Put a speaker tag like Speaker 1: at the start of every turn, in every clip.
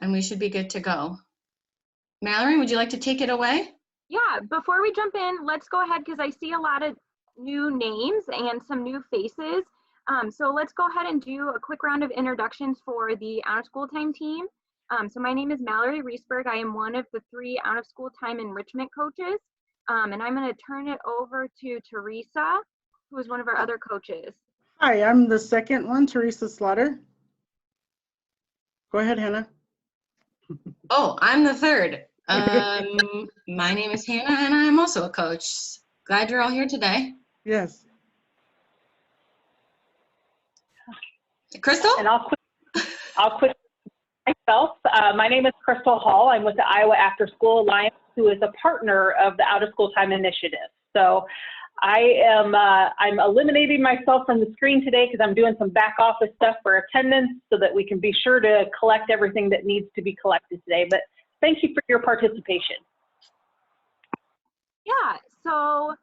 Speaker 1: and we should be good to go. Mallory, would you like to take it away?
Speaker 2: Yeah, before we jump in, let's go ahead because I see a lot of new names and some new faces. So let's go ahead and do a quick round of introductions for the out of school time team. So my name is Mallory Reesberg. I am one of the 3 out of school time enrichment coaches. And I'm going to turn it over to Teresa, who is one of our other coaches.
Speaker 3: Hi, I'm the second one, Teresa Slaughter. Go ahead, Hannah.
Speaker 1: Oh, I'm the third. My name is Hannah, and I'm also a coach. Glad you're all here today.
Speaker 3: Yes.
Speaker 1: Crystal?
Speaker 4: And I'll quick myself. My name is Crystal Hall. I'm with the Iowa After School Alliance, who is a partner of the Out of School Time Initiative. So I'm eliminating myself from the screen today because I'm doing some back office stuff for attendance so that we can be sure to collect everything that needs to be collected today. But thank you for your participation.
Speaker 2: Yeah, so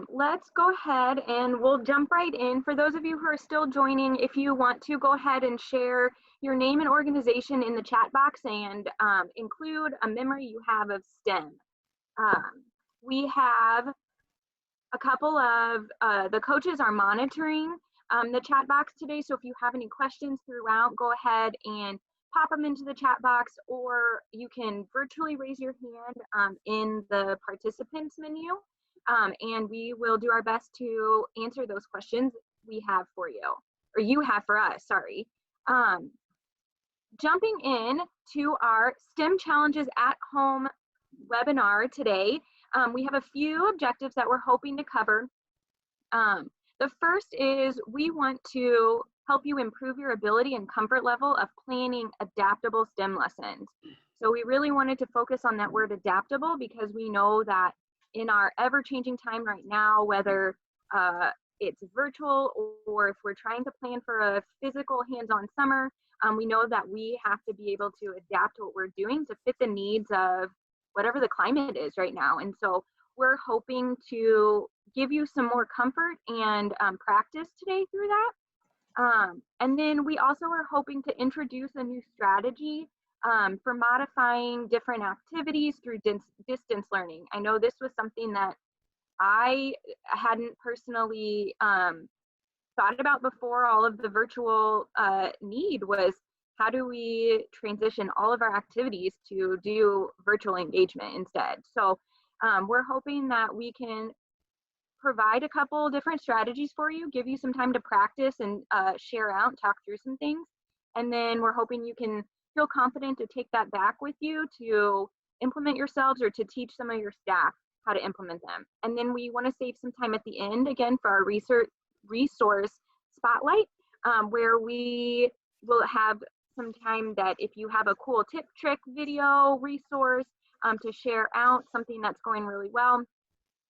Speaker 2: let's go ahead and we'll jump right in. For those of you who are still joining, if you want to go ahead and share your name and organization in the chat box and include a memory you have of STEM. We have a couple of the coaches are monitoring the chat box today, so if you have any questions throughout, go ahead and pop them into the chat box, or you can virtually raise your hand in the participants menu, and we will do our best to answer those questions we have for you, or you have for us, sorry. Jumping in to our STEM Challenges at Home webinar today, we have a few objectives that we're hoping to cover. The first is we want to help you improve your ability and comfort level of planning adaptable STEM lessons. So we really wanted to focus on that word adaptable because we know that in our ever-changing time right now, whether it's virtual or if we're trying to plan for a physical hands-on summer, we know that we have to be able to adapt what we're doing to fit the needs of whatever the climate is right now. And so we're hoping to give you some more comfort and practice today through that. And then we also are hoping to introduce a new strategy for modifying different activities through distance learning. I know this was something that I hadn't personally thought about before. All of the virtual need was, how do we transition all of our activities to do virtual engagement instead? So we're hoping that we can provide a couple different strategies for you, give you some time to practice and share out, talk through some things. And then we're hoping you can feel confident to take that back with you to implement yourselves or to teach some of your staff how to implement them. And then we want to save some time at the end, again, for our resource spotlight, where we will have some time that if you have a cool tip, trick, video, resource to share out, something that's going really well,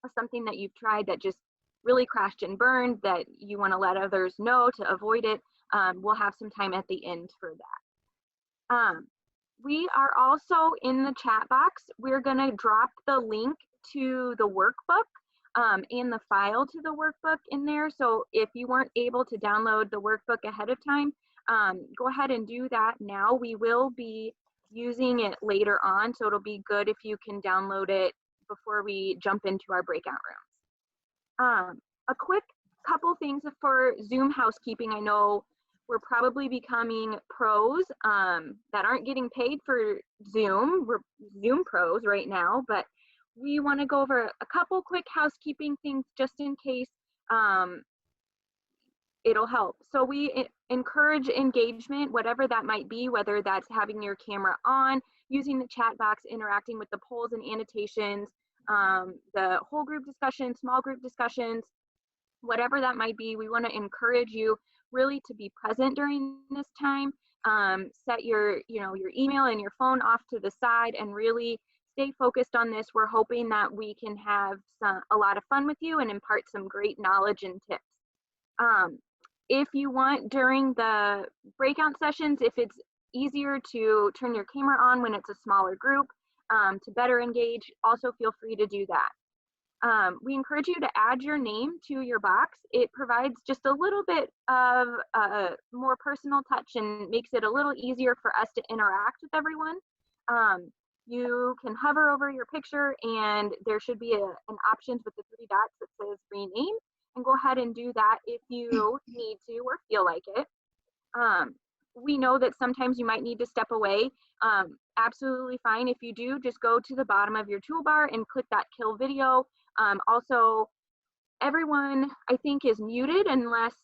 Speaker 2: or something that you've tried that just really crashed and burned that you want to let others know to avoid it, we'll have some time at the end for that. We are also in the chat box. We're going to drop the link to the workbook and the file to the workbook in there. So if you weren't able to download the workbook ahead of time, go ahead and do that now. We will be using it later on, so it'll be good if you can download it before we jump into our breakout rooms. A quick couple things for Zoom housekeeping. I know we're probably becoming pros that aren't getting paid for Zoom. We're Zoom pros right now, but we want to go over a couple quick housekeeping things just in case it'll help. So we encourage engagement, whatever that might be, whether that's having your camera on, using the chat box, interacting with the polls and annotations, the whole group discussions, small group discussions, whatever that might be. We want to encourage you really to be present during this time. Set your email and your phone off to the side and really stay focused on this. We're hoping that we can have a lot of fun with you and impart some great knowledge and tips. If you want during the breakout sessions, if it's easier to turn your camera on when it's a smaller group to better engage, also feel free to do that. We encourage you to add your name to your box. It provides just a little bit of more personal touch and makes it a little easier for us to interact with everyone. You can hover over your picture and there should be an option with the 3 dots that says rename, and go ahead and do that if you need to or feel like it. We know that sometimes you might need to step away. Absolutely fine. If you do, just go to the bottom of your toolbar and click that kill video. Also, everyone, I think, is muted unless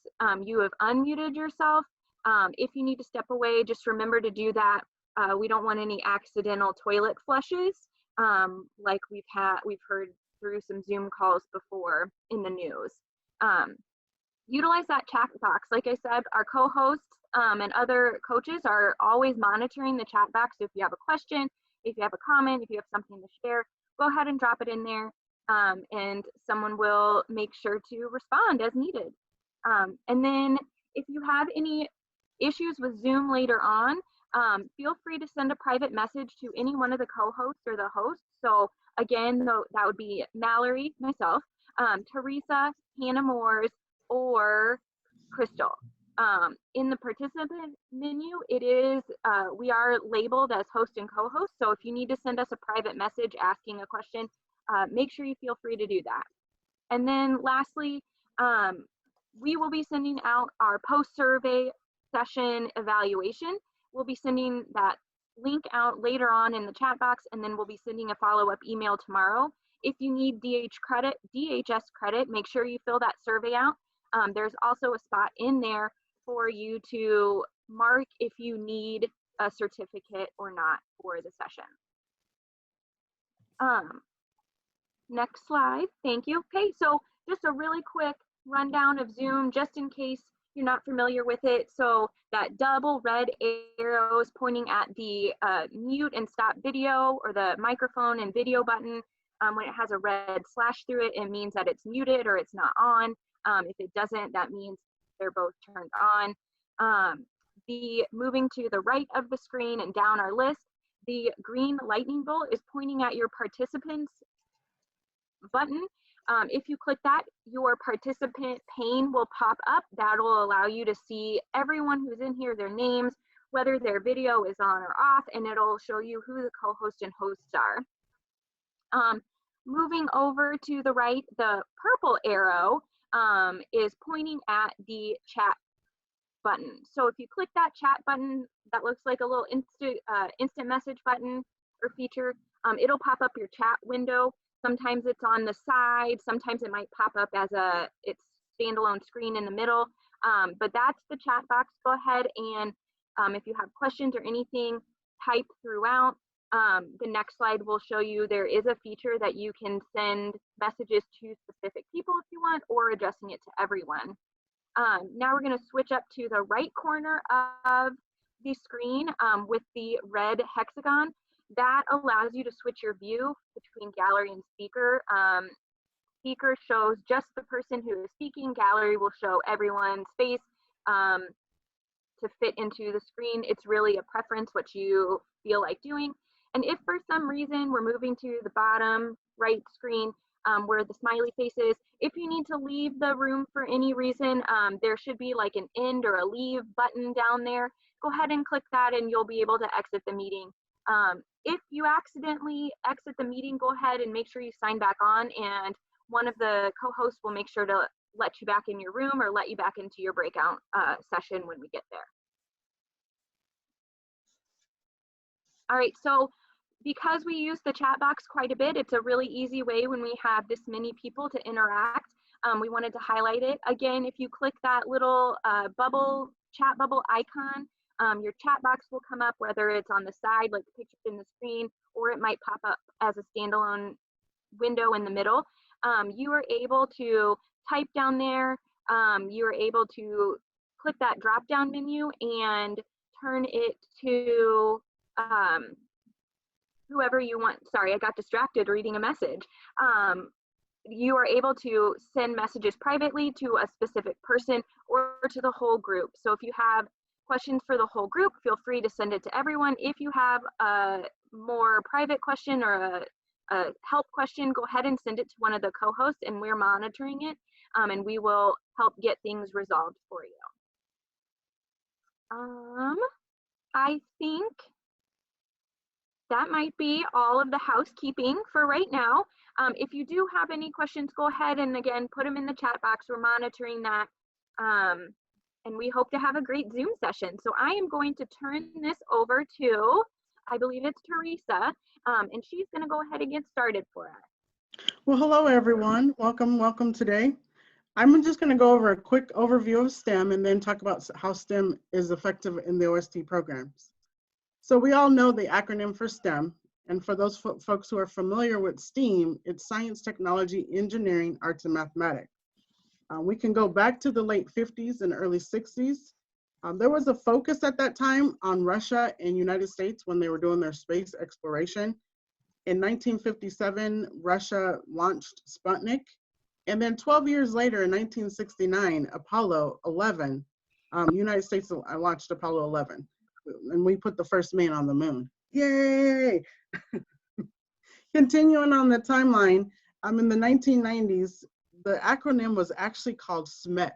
Speaker 2: you have unmuted yourself. If you need to step away, just remember to do that. We don't want any accidental toilet flushes like we've heard through some Zoom calls before in the news. Utilize that chat box. Like I said, our co-hosts and other coaches are always monitoring the chat box. So if you have a question, if you have a comment, if you have something to share, go ahead and drop it in there, and someone will make sure to respond as needed. And then if you have any issues with Zoom later on, feel free to send a private message to any one of the co-hosts or the hosts. So again, that would be Mallory, myself, Teresa, Hannah Moores, or Crystal. In the participant menu, it is we are labeled as host and co-host. So if you need to send us a private message asking a question, make sure you feel free to do that. And then lastly, we will be sending out our post-survey session evaluation. We'll be sending that link out later on in the chat box, and then we'll be sending a follow-up email tomorrow. If you need DHS credit, make sure you fill that survey out. There's also a spot in there for you to mark if you need a certificate or not for the session. Next slide, thank you. Okay, so just a really quick rundown of Zoom, just in case you're not familiar with it. So that double red arrows pointing at the mute and stop video, or the microphone and video button. When it has a red slash through it, it means that it's muted or it's not on. If it doesn't, that means they're both turned on. The moving to the right of the screen and down our list, the green lightning bolt is pointing at your participants button. If you click that, your participant pane will pop up. That'll allow you to see everyone who's in here, their names, whether their video is on or off, and it'll show you who the co-host and hosts are. Moving over to the right, the purple arrow is pointing at the chat button. So if you click that chat button, that looks like a little instant message button or feature, it'll pop up your chat window. Sometimes it's on the side, sometimes it might pop up as its standalone screen in the middle, but that's the chat box. Go ahead and if you have questions or anything, type throughout. The next slide will show you there is a feature that you can send messages to specific people if you want, or addressing it to everyone. Now we're going to switch up to the right corner of the screen with the red hexagon. That allows you to switch your view between gallery and speaker. Speaker shows just the person who is speaking. Gallery will show everyone's face to fit into the screen. It's really a preference, what you feel like doing. And if for some reason we're moving to the bottom right screen where the smiley face is, if you need to leave the room for any reason, there should be like an end or a leave button down there. Go ahead and click that and you'll be able to exit the meeting. If you accidentally exit the meeting, go ahead and make sure you sign back on, and one of the co-hosts will make sure to let you back in your room or let you back into your breakout session when we get there. All right, so because we use the chat box quite a bit, it's a really easy way when we have this many people to interact. We wanted to highlight it. Again, if you click that little chat bubble icon, your chat box will come up, whether it's on the side, like the picture in the screen, or it might pop up as a standalone window in the middle. You are able to type down there. You are able to click that drop-down menu and turn it to whoever you want. Sorry, I got distracted reading a message. You are able to send messages privately to a specific person or to the whole group. So if you have questions for the whole group, feel free to send it to everyone. If you have a more private question or a help question, go ahead and send it to one of the co-hosts, and we're monitoring it, and we will help get things resolved for you. I think that might be all of the housekeeping for right now. If you do have any questions, go ahead and again, put them in the chat box. We're monitoring that. And we hope to have a great Zoom session. So I am going to turn this over to, I believe it's Teresa, and she's gonna go ahead and get started for us.
Speaker 3: Well, hello, everyone. Welcome today. I'm just going to go over a quick overview of STEM and then talk about how STEM is effective in the OST programs. So we all know the acronym for STEM, and for those folks who are familiar with STEAM, it's science, technology, engineering, arts, and mathematics. We can go back to the late 50s and early 60s. There was a focus at that time on Russia and United States when they were doing their space exploration. In 1957, Russia launched Sputnik. And then 12 years later, in 1969, Apollo 11, United States launched Apollo 11. And we put the first man on the moon. Yay! Continuing on the timeline, in the 1990s, the acronym was actually called SMET.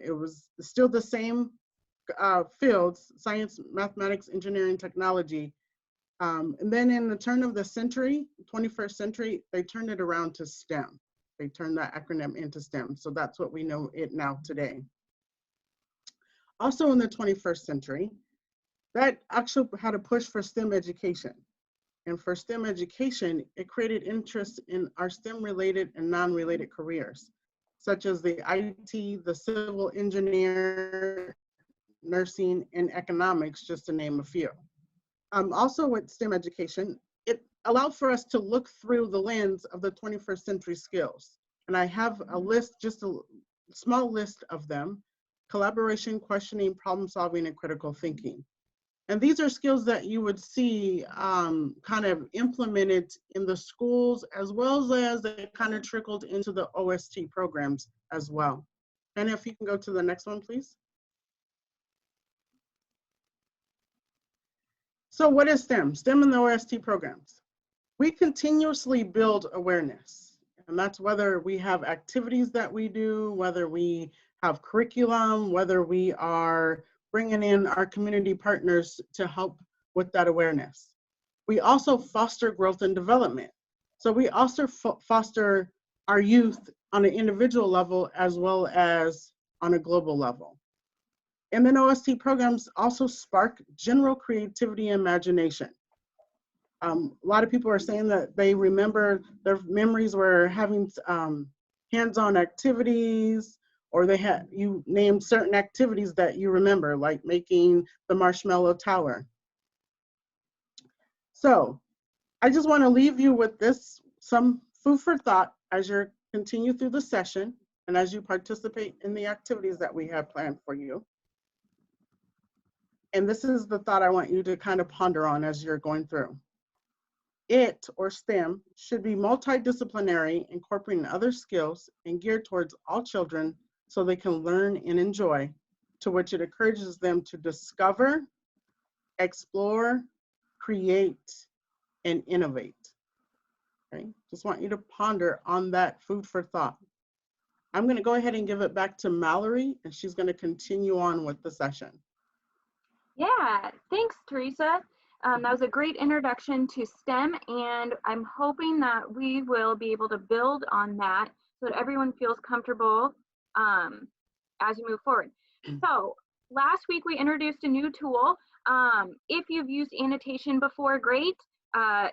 Speaker 3: It was still the same fields, science, mathematics, engineering, technology. And then in the turn of the century, 21st century, they turned it around to STEM. They turned that acronym into STEM. So that's what we know it now today. Also in the 21st century, that actually had a push for STEM education. And for STEM education, it created interest in our STEM-related and non-related careers, such as the IT, the civil engineer, nursing, and economics, just to name a few. Also with STEM education, it allowed for us to look through the lens of the 21st century skills. And I have a list, just a small list of them: collaboration, questioning, problem solving, and critical thinking. And these are skills that you would see kind of implemented in the schools, as well as they kind of trickled into the OST programs as well. And if you can go to the next one, please. So what is STEM? STEM in the OST programs. We continuously build awareness, and that's whether we have activities that we do, whether we have curriculum, whether we are bringing in our community partners to help with that awareness. We also foster growth and development. So we also foster our youth on an individual level as well as on a global level. And then OST programs also spark general creativity and imagination. A lot of people are saying that they remember their memories were having hands-on activities, or you named certain activities that you remember, like making the marshmallow tower. So I just want to leave you with this, some food for thought as you continue through the session and as you participate in the activities that we have planned for you. And this is the thought I want you to kind of ponder on as you're going through. It, or STEM, should be multidisciplinary, incorporating other skills and geared towards all children so they can learn and enjoy, to which it encourages them to discover, explore, create, and innovate. Okay, just want you to ponder on that food for thought. I'm going to go ahead and give it back to Mallory, and she's going to continue on with the session.
Speaker 2: Yeah, thanks, Teresa. That was a great introduction to STEM, and I'm hoping that we will be able to build on that so that everyone feels comfortable as we move forward. So last week we introduced a new tool. If you've used annotation before, great.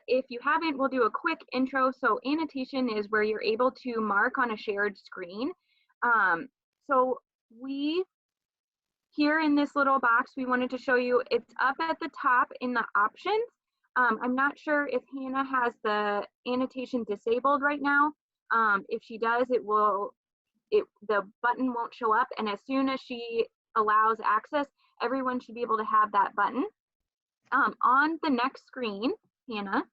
Speaker 2: If you haven't, we'll do a quick intro. So annotation is where you're able to mark on a shared screen. So here in this little box, we wanted to show you, it's up at the top in the options. I'm not sure if Hannah has the annotation disabled right now. If she does, the button won't show up, and as soon as she allows access, everyone should be able to have that button. On the next screen, Hannah.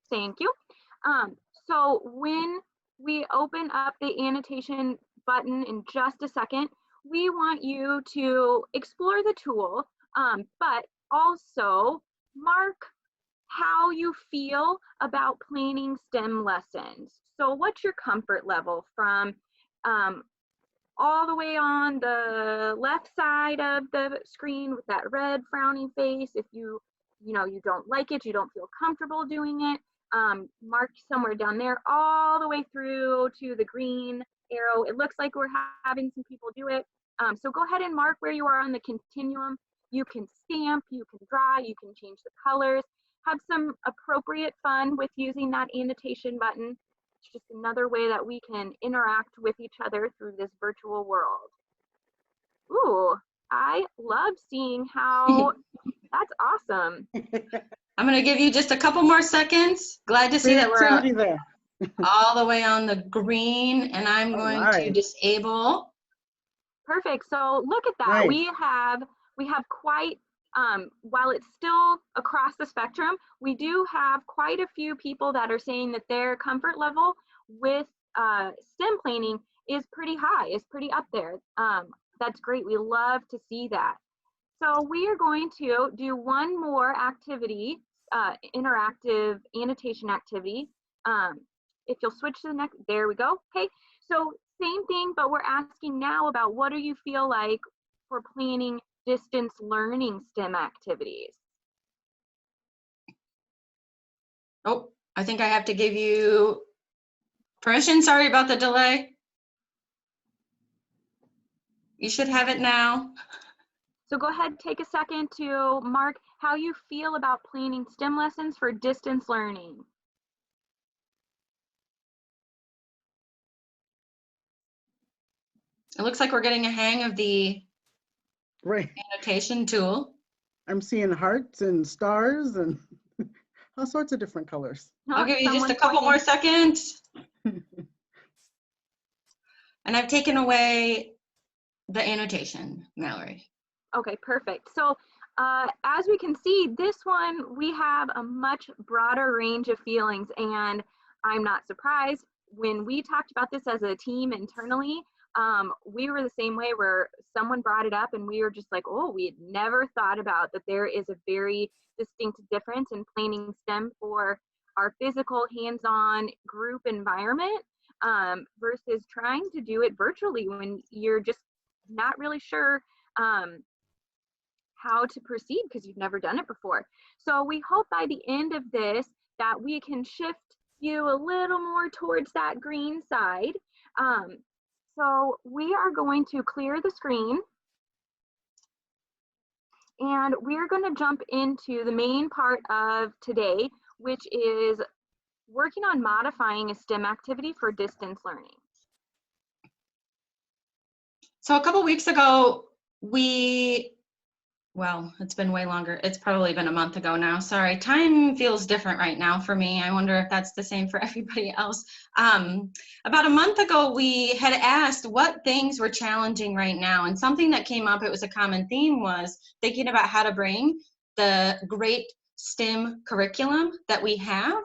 Speaker 2: Thank you. So when we open up the annotation button in just a second, we want you to explore the tool. But also mark how you feel about planning STEM lessons. So what's your comfort level from all the way on the left side of the screen with that red frowny face? If you don't like it, you don't feel comfortable doing it, mark somewhere down there all the way through to the green arrow. It looks like we're having some people do it. So go ahead and mark where you are on the continuum. You can stamp, you can draw, you can change the colors, have some appropriate fun with using that annotation button. It's just another way that we can interact with each other through this virtual world. Ooh, I love seeing how, that's awesome.
Speaker 1: I'm going to give you just a couple more seconds. Glad to see that we're
Speaker 3: there.
Speaker 1: all the way on the green, and I'm going to disable.
Speaker 2: Perfect. So look at that.
Speaker 3: Nice.
Speaker 2: We have quite, while it's still across the spectrum, we do have quite a few people that are saying that their comfort level with STEM planning is pretty high, is pretty up there. That's great. We love to see that. So we are going to do one more activity, interactive annotation activity. If you'll switch to the next, there we go. Okay, so same thing, but we're asking now about what do you feel like for planning distance learning STEM activities?
Speaker 1: Oh, I think I have to give you permission. Sorry about the delay. You should have it now.
Speaker 2: So go ahead, take a second to mark how you feel about planning STEM lessons for distance learning.
Speaker 1: It looks like we're getting a hang of the
Speaker 3: Right.
Speaker 1: annotation tool.
Speaker 3: I'm seeing hearts and stars and all sorts of different colors.
Speaker 1: I'll give you just a couple more seconds. And I've taken away the annotation, Mallory.
Speaker 2: Okay, perfect. So as we can see, this one, we have a much broader range of feelings, and I'm not surprised. When we talked about this as a team internally, we were the same way, where someone brought it up and we were just like, oh, we had never thought about that there is a very distinct difference in planning STEM for our physical hands-on group environment versus trying to do it virtually when you're just not really sure how to proceed because you've never done it before. So we hope by the end of this that we can shift you a little more towards that green side. So we are going to clear the screen and we're going to jump into the main part of today, which is working on modifying a STEM activity for distance learning.
Speaker 1: So a couple weeks ago, well, it's been way longer. It's probably been a month ago now. Sorry, time feels different right now for me. I wonder if that's the same for everybody else. About a month ago, we had asked what things were challenging right now. And something that came up, it was a common theme, was thinking about how to bring the great STEM curriculum that we have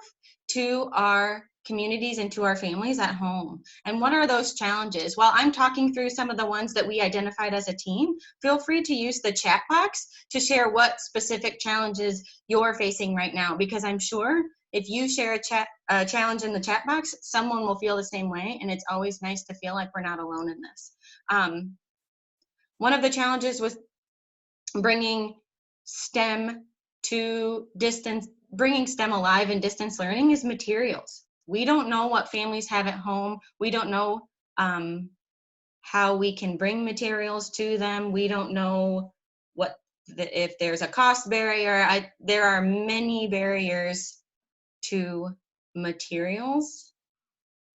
Speaker 1: to our communities and to our families at home. And what are those challenges? While I'm talking through some of the ones that we identified as a team, feel free to use the chat box to share what specific challenges you're facing right now, because I'm sure if you share a challenge in the chat box, someone will feel the same way, and it's always nice to feel like we're not alone in this. One of the challenges with bringing STEM alive in distance learning is materials. We don't know what families have at home. We don't know how we can bring materials to them. We don't know if there's a cost barrier. There are many barriers to materials,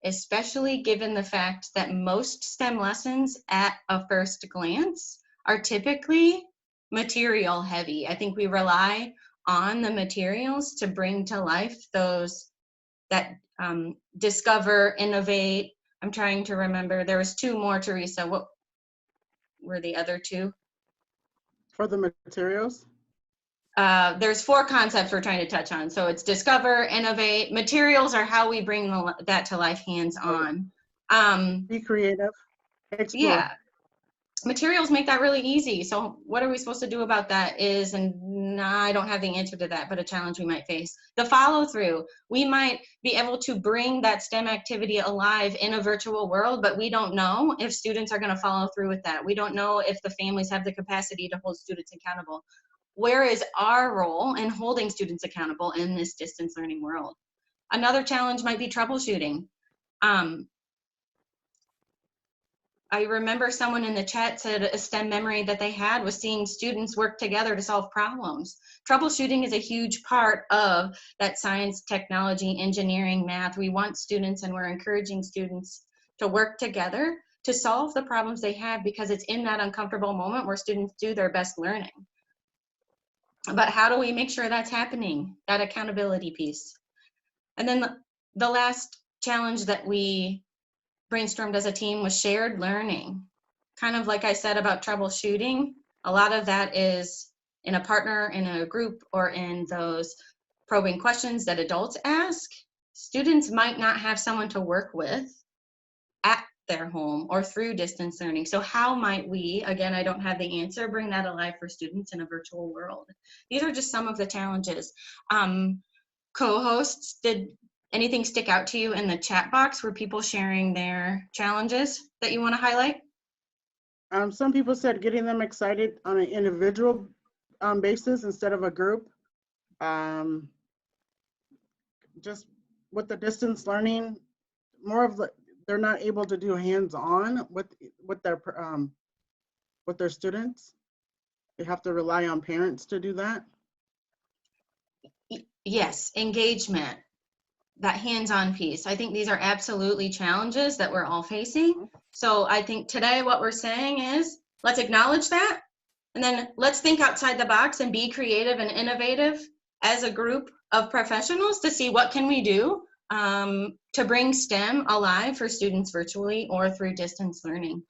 Speaker 1: especially given the fact that most STEM lessons at a first glance are typically material heavy. I think we rely on the materials to bring to life those that discover, innovate. I'm trying to remember. There was two more, Teresa. What were the other two?
Speaker 3: For the materials?
Speaker 1: There's 4 concepts we're trying to touch on. So it's discover, innovate. Materials are how we bring that to life hands-on.
Speaker 3: Be creative. Explore.
Speaker 1: Yeah. materials make that really easy. So what are we supposed to do about that is, and I don't have the answer to that, but a challenge we might face. The follow through. We might be able to bring that STEM activity alive in a virtual world, but we don't know if students are going to follow through with that. We don't know if the families have the capacity to hold students accountable. Where is our role in holding students accountable in this distance learning world? Another challenge might be troubleshooting. I remember someone in the chat said a STEM memory that they had was seeing students work together to solve problems. Troubleshooting is a huge part of that science, technology, engineering, math. We want students, and we're encouraging students to work together to solve the problems they have, because it's in that uncomfortable moment where students do their best learning. But how do we make sure that's happening? That accountability piece. And then the last challenge that we brainstormed as a team was shared learning. Kind of like I said about troubleshooting, a lot of that is in a partner, in a group, or in those probing questions that adults ask. Students might not have someone to work with at their home or through distance learning. So how might we, again, I don't have the answer, bring that alive for students in a virtual world? These are just some of the challenges. Co-hosts, did anything stick out to you in the chat box? Were people sharing their challenges that you want to highlight?
Speaker 3: Some people said getting them excited on an individual basis instead of a group. Just with the distance learning, more of they're not able to do hands-on with their students. They have to rely on parents to do that.
Speaker 1: Yes, engagement, that hands-on piece. I think these are absolutely challenges that we're all facing. So I think today what we're saying is, let's acknowledge that, and then let's think outside the box and be creative and innovative as a group of professionals to see what can we do to bring STEM alive for students virtually or through distance learning.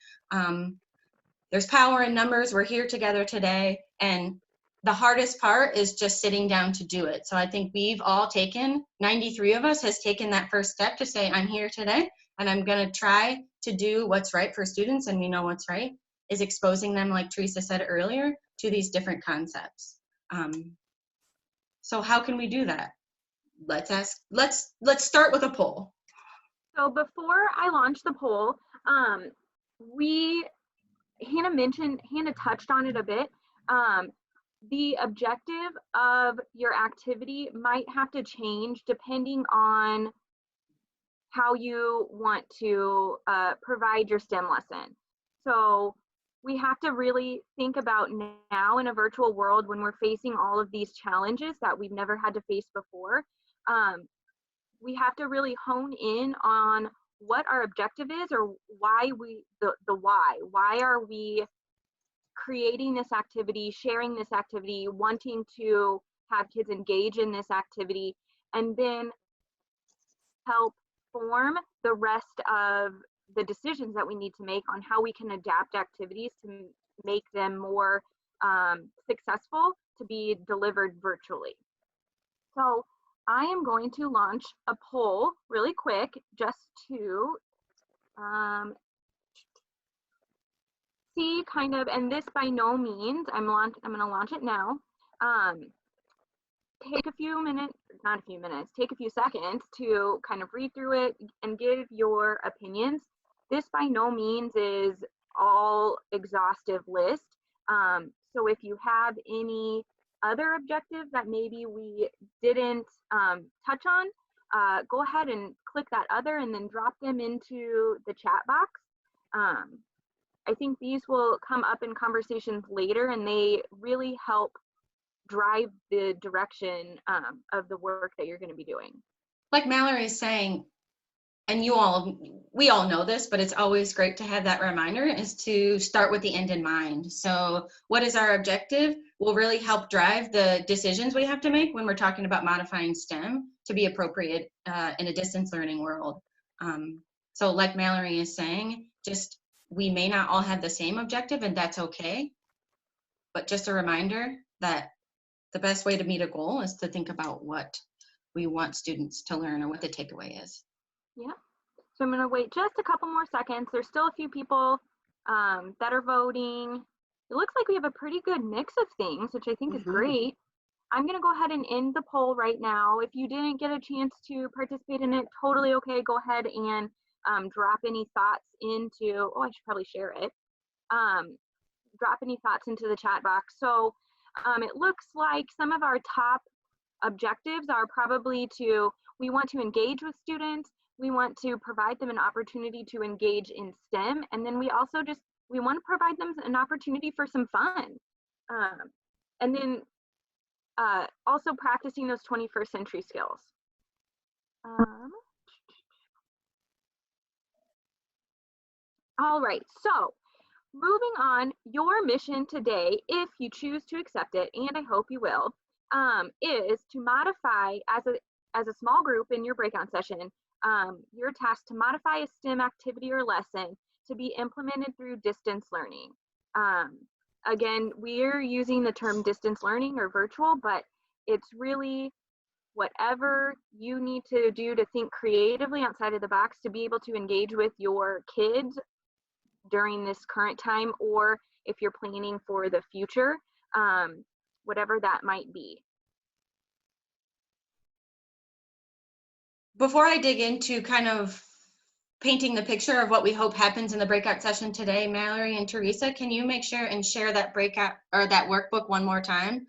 Speaker 1: There's power in numbers. We're here together today, and the hardest part is just sitting down to do it. So I think we've all taken, 93 of us has taken that first step to say, I'm here today, and I'm gonna try to do what's right for students, and we know what's right is exposing them, like Teresa said earlier, to these different concepts. So how can we do that? Let's start with a poll.
Speaker 2: So before I launch the poll, Hannah touched on it a bit. The objective of your activity might have to change depending on how you want to provide your STEM lesson. So we have to really think about now in a virtual world when we're facing all of these challenges that we've never had to face before. We have to really hone in on what our objective is, or why why are we creating this activity, sharing this activity, wanting to have kids engage in this activity, and then help form the rest of the decisions that we need to make on how we can adapt activities to make them more successful to be delivered virtually. So I am going to launch a poll really quick just to see kind of, and this by no means, I'm going to launch it now. Take a few minutes, not a few minutes, take a few seconds to kind of read through it and give your opinions. This by no means is all exhaustive list. So if you have any other objectives that maybe we didn't touch on, go ahead and click that other and then drop them into the chat box. I think these will come up in conversations later, and they really help drive the direction of the work that you're going to be doing.
Speaker 1: Like Mallory is saying, and we all know this, but it's always great to have that reminder, is to start with the end in mind. So what is our objective will really help drive the decisions we have to make when we're talking about modifying STEM to be appropriate in a distance learning world. So like Mallory is saying, just we may not all have the same objective, and that's okay. But just a reminder that the best way to meet a goal is to think about what we want students to learn or what the takeaway is.
Speaker 2: Yeah. So I'm going to wait just a couple more seconds. There's still a few people that are voting. It looks like we have a pretty good mix of things, which I think is
Speaker 3: Mhm.
Speaker 2: great. I'm going to go ahead and end the poll right now. If you didn't get a chance to participate in it, totally okay. Go ahead and drop any thoughts into, oh, I should probably share it. Drop any thoughts into the chat box. So it looks like some of our top objectives are probably we want to engage with students, we want to provide them an opportunity to engage in STEM, and then we also we want to provide them an opportunity for some fun. And then also practicing those 21st century skills. All right, so moving on, your mission today, if you choose to accept it, and I hope you will, is to modify as a small group in your breakout session, your task to modify a STEM activity or lesson to be implemented through distance learning. Again, we're using the term distance learning or virtual, but it's really whatever you need to do to think creatively outside of the box to be able to engage with your kids during this current time, or if you're planning for the future, whatever that might be.
Speaker 1: Before I dig into kind of painting the picture of what we hope happens in the breakout session today, Mallory and Teresa, can you make sure and share that breakout or that workbook one more time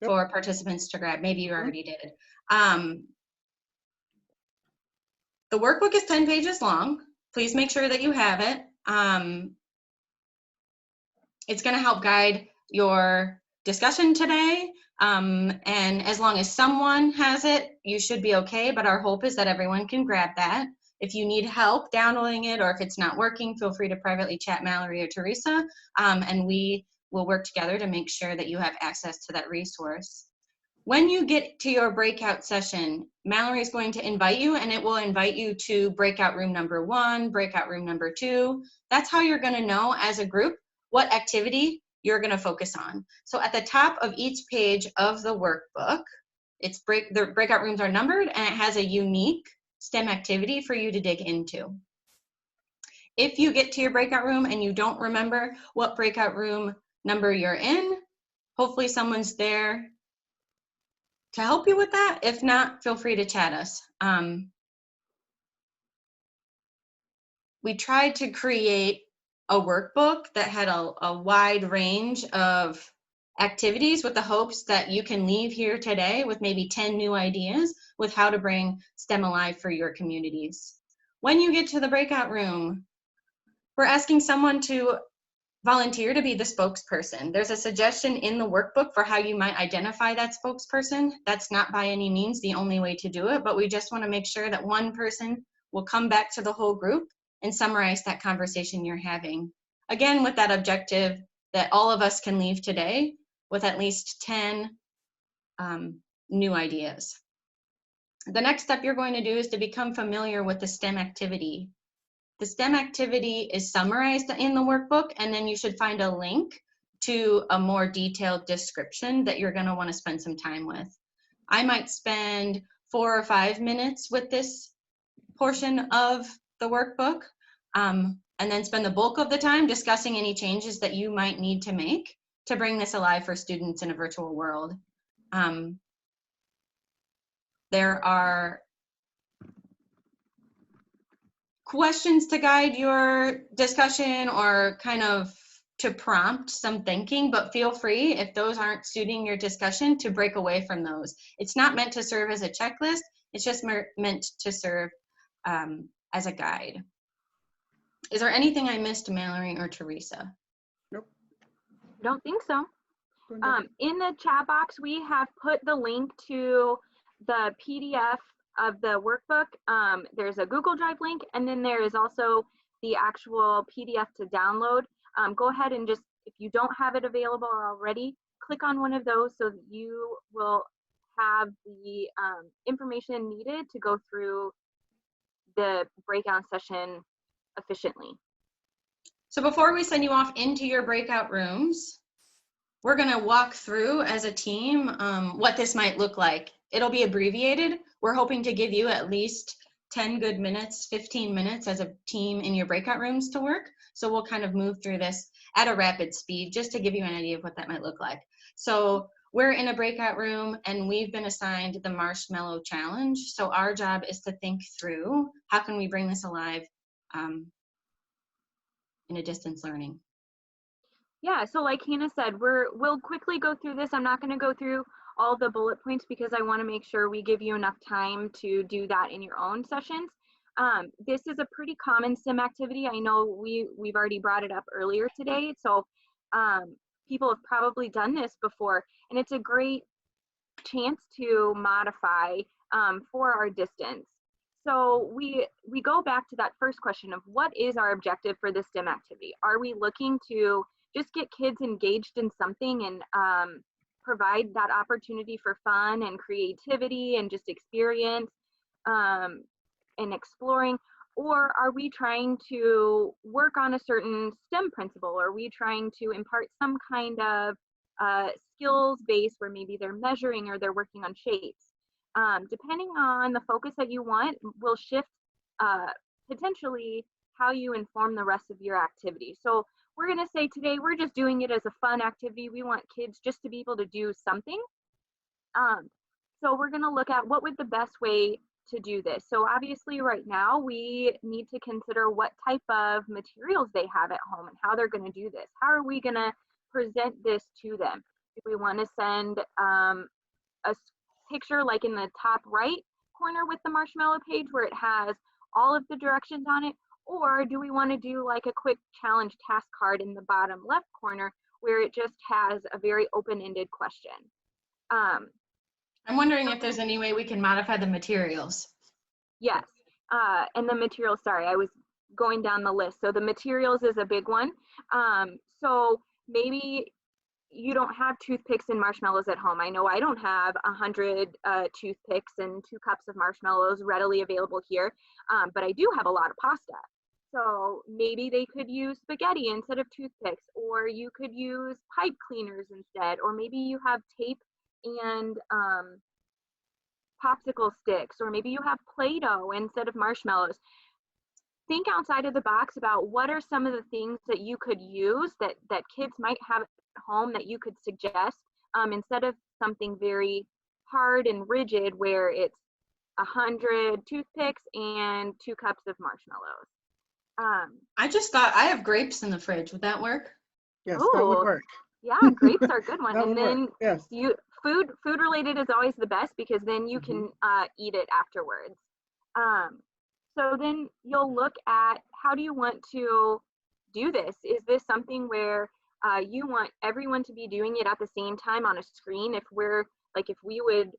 Speaker 1: for participants to grab? Maybe you already did. The workbook is 10 pages long. Please make sure that you have it. It's going to help guide your discussion today. And as long as someone has it, you should be okay. But our hope is that everyone can grab that. If you need help downloading it, or if it's not working, feel free to privately chat Mallory or Teresa, and we will work together to make sure that you have access to that resource. When you get to your breakout session, Mallory is going to invite you, and it will invite you to breakout room number 1, breakout room number 2. That's how you're going to know as a group what activity you're going to focus on. So at the top of each page of the workbook, the breakout rooms are numbered, and it has a unique STEM activity for you to dig into. If you get to your breakout room and you don't remember what breakout room number you're in, hopefully someone's there to help you with that. If not, feel free to chat us. We tried to create a workbook that had a wide range of activities with the hopes that you can leave here today with maybe 10 new ideas with how to bring STEM alive for your communities. When you get to the breakout room, we're asking someone to volunteer to be the spokesperson. There's a suggestion in the workbook for how you might identify that spokesperson. That's not by any means the only way to do it, but we just want to make sure that one person will come back to the whole group and summarize that conversation you're having. Again, with that objective that all of us can leave today with at least 10 new ideas. The next step you're going to do is to become familiar with the STEM activity. The STEM activity is summarized in the workbook, and then you should find a link to a more detailed description that you're going to want to spend some time with. I might spend 4 or 5 minutes with this portion of the workbook, and then spend the bulk of the time discussing any changes that you might need to make to bring this alive for students in a virtual world. There are questions to guide your discussion or kind of to prompt some thinking, but feel free, if those aren't suiting your discussion, to break away from those. It's not meant to serve as a checklist. It's just meant to serve as a guide. Is there anything I missed, Mallory or Teresa?
Speaker 3: Nope.
Speaker 2: Don't think so. In the chat box, we have put the link to the PDF of the workbook. There's a Google Drive link, and then there is also the actual PDF to download. Go ahead and just, if you don't have it available already, click on one of those so that you will have the information needed to go through the breakout session efficiently.
Speaker 1: So before we send you off into your breakout rooms, we're going to walk through as a team what this might look like. It'll be abbreviated. We're hoping to give you at least 10 good minutes, 15 minutes as a team in your breakout rooms to work. So we'll kind of move through this at a rapid speed just to give you an idea of what that might look like. So we're in a breakout room and we've been assigned the marshmallow challenge. So our job is to think through how can we bring this alive in a distance learning.
Speaker 2: Yeah, so like Hannah said, we'll quickly go through this. I'm not going to go through all the bullet points because I want to make sure we give you enough time to do that in your own sessions. This is a pretty common STEM activity. I know we've already brought it up earlier today, so people have probably done this before, and it's a great chance to modify for our distance. So we go back to that first question of what is our objective for this STEM activity? Are we looking to just get kids engaged in something and provide that opportunity for fun and creativity and just experience and exploring? Or are we trying to work on a certain STEM principle? Are we trying to impart some kind of skills base where maybe they're measuring or they're working on shapes? Depending on the focus that you want, will shift potentially how you inform the rest of your activity. So we're going to say today we're just doing it as a fun activity. We want kids just to be able to do something. So we're going to look at what would the best way to do this. So obviously right now we need to consider what type of materials they have at home and how they're going to do this. How are we going to present this to them? Do we want to send a picture like in the top right corner with the marshmallow page where it has all of the directions on it? Or do we want to do like a quick challenge task card in the bottom left corner where it just has a very open-ended question?
Speaker 1: I'm wondering if there's any way we can modify the materials.
Speaker 2: Yes, and the materials, sorry, I was going down the list. So the materials is a big one. So maybe you don't have toothpicks and marshmallows at home. I know I don't have 100 toothpicks and 2 cups of marshmallows readily available here, but I do have a lot of pasta. So maybe they could use spaghetti instead of toothpicks, or you could use pipe cleaners instead, or maybe you have tape and popsicle sticks, or maybe you have Play-Doh instead of marshmallows. Think outside of the box about what are some of the things that you could use that kids might have at home that you could suggest instead of something very hard and rigid where it's 100 toothpicks and 2 cups of marshmallows.
Speaker 1: I just thought I have grapes in the fridge. Would that work?
Speaker 3: Yes, that would work.
Speaker 2: Yeah, grapes are a good one.
Speaker 3: That
Speaker 2: And
Speaker 3: would
Speaker 2: then
Speaker 3: work, yes.
Speaker 2: food related is always the best because then you can eat it afterwards. So then you'll look at how do you want to do this? Is this something where you want everyone to be doing it at the same time on a screen? If we would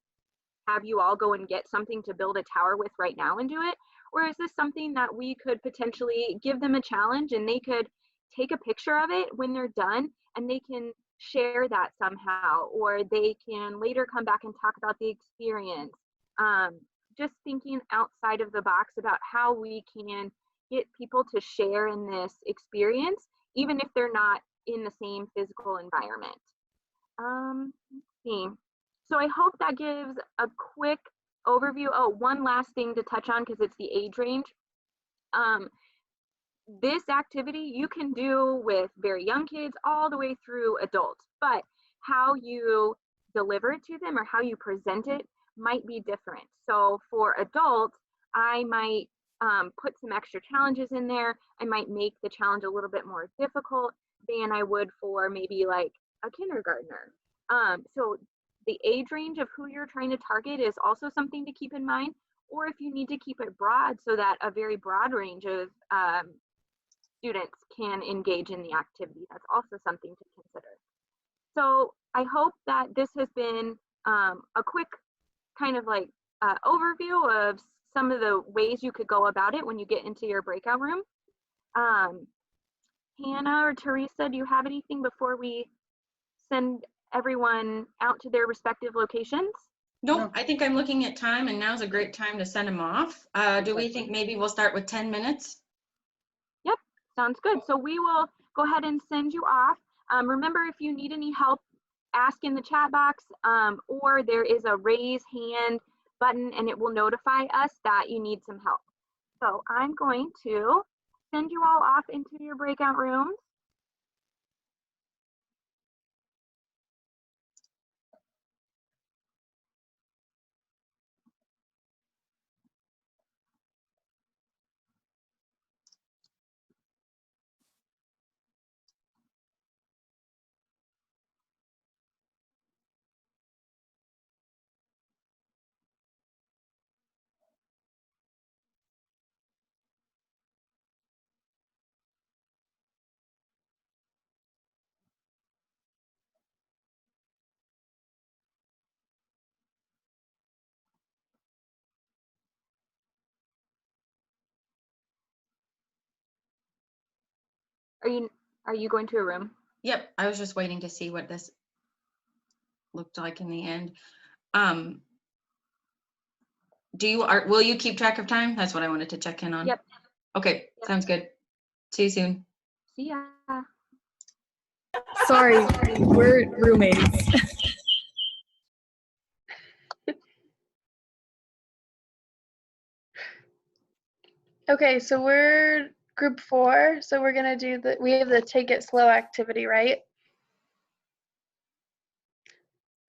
Speaker 2: have you all go and get something to build a tower with right now and do it? Or is this something that we could potentially give them a challenge and they could take a picture of it when they're done and they can share that somehow, or they can later come back and talk about the experience? Just thinking outside of the box about how we can get people to share in this experience, even if they're not in the same physical environment. Let's see. So I hope that gives a quick overview. Oh, one last thing to touch on because it's the age range. This activity you can do with very young kids all the way through adults, but how you deliver it to them or how you present it might be different. So for adults, I might put some extra challenges in there. I might make the challenge a little bit more difficult than I would for maybe like a kindergartner. So the age range of who you're trying to target is also something to keep in mind, or if you need to keep it broad so that a very broad range of students can engage in the activity, that's also something to consider. So I hope that this has been a quick kind of like overview of some of the ways you could go about it when you get into your breakout room. Hannah or Teresa, do you have anything before we send everyone out to their respective locations?
Speaker 1: Nope, I think I'm looking at time and now's a great time to send them off. Do we think maybe we'll start with 10 minutes?
Speaker 2: Yep, sounds good. So we will go ahead and send you off. Remember, if you need any help, ask in the chat box, or there is a raise hand button and it will notify us that you need some help. So I'm going to send you all off into your breakout rooms. Are you going to a room?
Speaker 1: Yep, I was just waiting to see what this looked like in the end. Will you keep track of time? That's what I wanted to check in on.
Speaker 2: Yep.
Speaker 1: Okay,
Speaker 2: Yep.
Speaker 1: sounds good. See you soon.
Speaker 2: See ya.
Speaker 5: Sorry, we're roommates. Okay, so we're group 4, so we're gonna do we have the take it slow activity, right?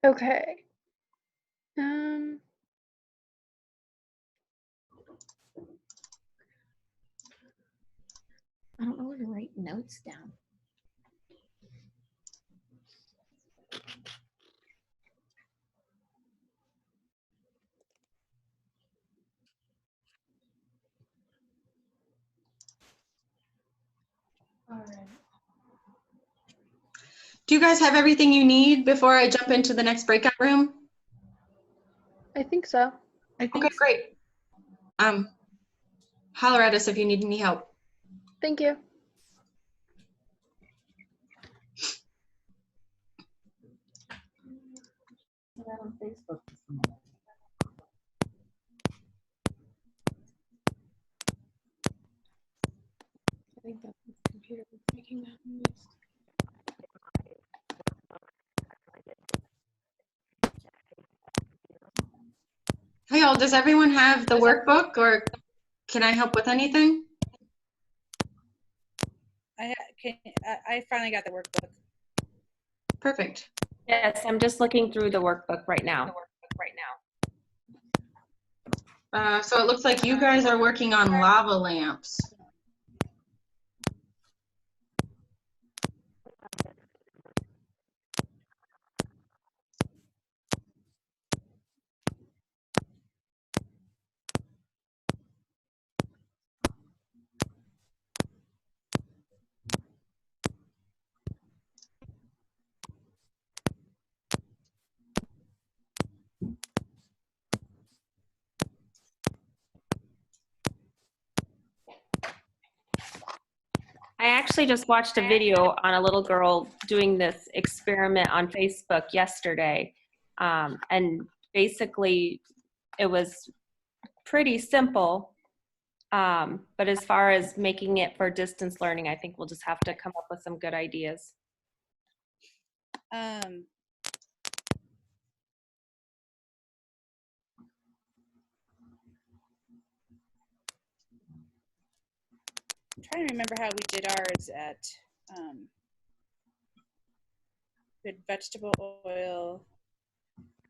Speaker 5: Okay.
Speaker 6: I don't know where to write notes down. All right.
Speaker 1: Do you guys have everything you need before I jump into the next breakout room?
Speaker 5: I think so.
Speaker 1: Okay, great. Holler at us if you need any help.
Speaker 5: Thank you.
Speaker 6: That on Facebook.
Speaker 5: I think that's the computer that's making that noise.
Speaker 1: Hey, all, does everyone have the workbook, or can I help with anything?
Speaker 7: I finally got the workbook.
Speaker 1: Perfect.
Speaker 8: Yes, I'm just looking through the workbook right now.
Speaker 1: So it looks like you guys are working on lava lamps.
Speaker 8: I actually just watched a video on a little girl doing this experiment on Facebook yesterday. And basically it was pretty simple. But as far as making it for distance learning, I think we'll just have to come up with some good ideas.
Speaker 7: I'm trying to remember how we did ours at good vegetable oil.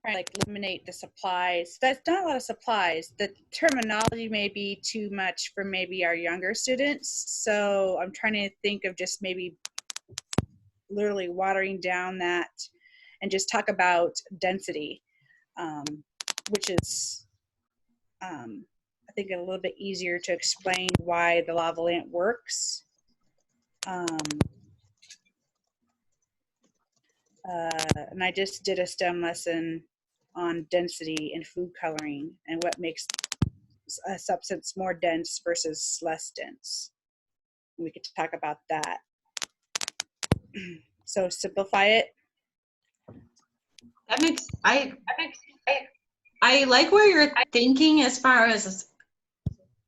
Speaker 7: Trying to like eliminate the supplies. That's not a lot of supplies. The terminology may be too much for maybe our younger students. So I'm trying to think of just maybe literally watering down that and just talk about density, which is I think a little bit easier to explain why the lava lamp works. And I just did a STEM lesson on density in food coloring and what makes a substance more dense versus less dense. We could talk about that. So simplify it.
Speaker 1: I like where you're thinking as far as